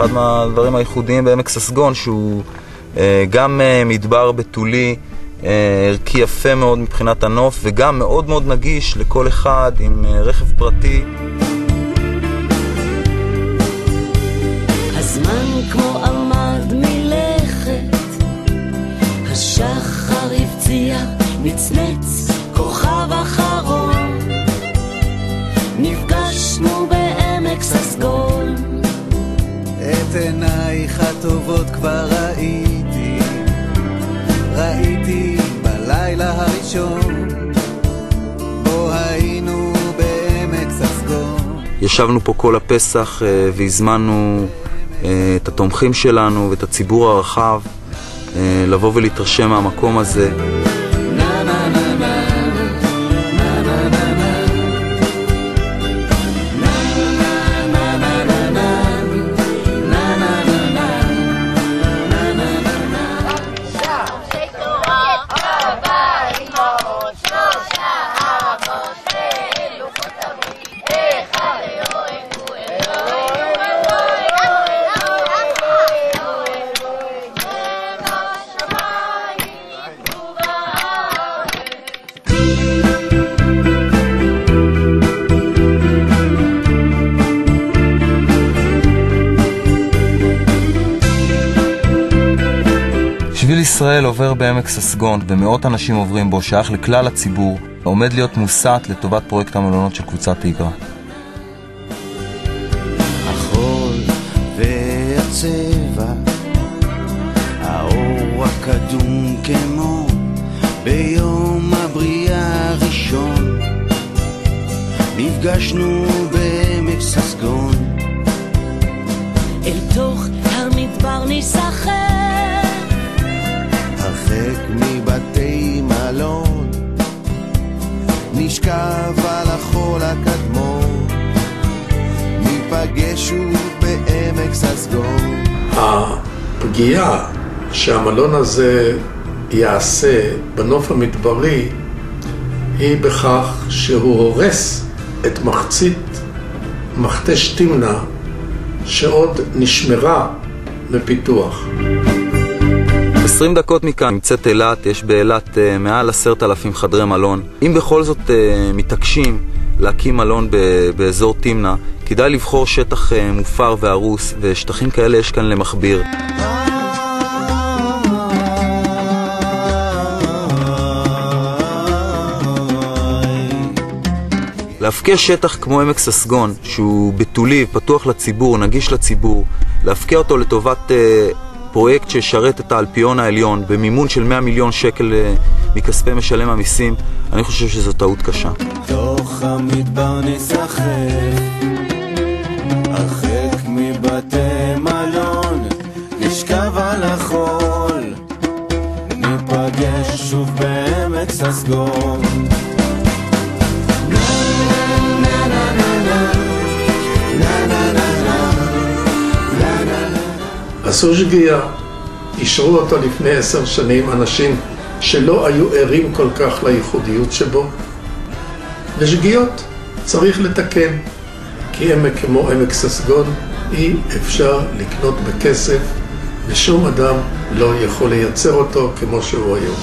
אחד מהדברים הייחודיים בעמק ססגון, שהוא גם מדבר בתולי, ערכי יפה מאוד מבחינת הנוף, וגם מאוד מאוד נגיש לכל אחד עם רכב פרטי. הזמן כמו עמד מלכת, השחר הבציע, נצנץ כוכב אחרון, נפגשנו בעמק ססגון. את עינייך הטובות כבר ראיתי בלילה הראשון בו היינו בעמק ססגון. ישבנו פה כל הפסח והזמנו את התומכים שלנו ואת הציבור הרחב לבוא ולהתרשם מהמקום הזה. שביל ישראל עובר בעמק ססגון ומאות אנשים עוברים בו, שייך לכלל הציבור, עומד להיות מוסט לטובת פרויקט המלונות של קבוצת תיגרא. החול והצבע, האור הקדום כמו ביום הבריאה הראשון, נפגשנו בעמק ססגון. אל תוך המדבר נשחק, הרחק מבתי מלון, נשכב על החול הקדמון, ניפגש שוב בעמק ססגון. הפגיעה שהמלון הזה יעשה בנוף המדברי היא בכך שהוא הורס את מחצית מכתש תמנה שעוד נשמרה מפיתוח. 20 דקות מכאן נמצאת אילת, יש באילת מעל 10,000 חדרי מלון. אם בכל זאת מתעקשים להקים מלון באזור תמנה, כדאי לבחור שטח מופר והרוס, ושטחים כאלה יש כאן למכביר. להפקיע שטח כמו עמק ססגון, שהוא בתולי, פתוח לציבור, נגיש לציבור, להפקיע אותו לטובת פרויקט ששרת את האלפיון העליון במימון של 100 מיליון שקל מכספי משלם המיסים, אני חושב שזו טעות קשה. תוך המדבר נשחק, הרחק מבתי מלון, נשכב על החול, ניפגש שוב בעמק ססגון. עשו שגיאה, אישרו אותו לפני 10 שנים אנשים שלא היו ערים כל כך לייחודיות שבו, ושגיאות צריך לתקן, כי עמק כמו עמק ססגון אי אפשר לקנות בכסף, ושום אדם לא יכול לייצר אותו כמו שהוא היום.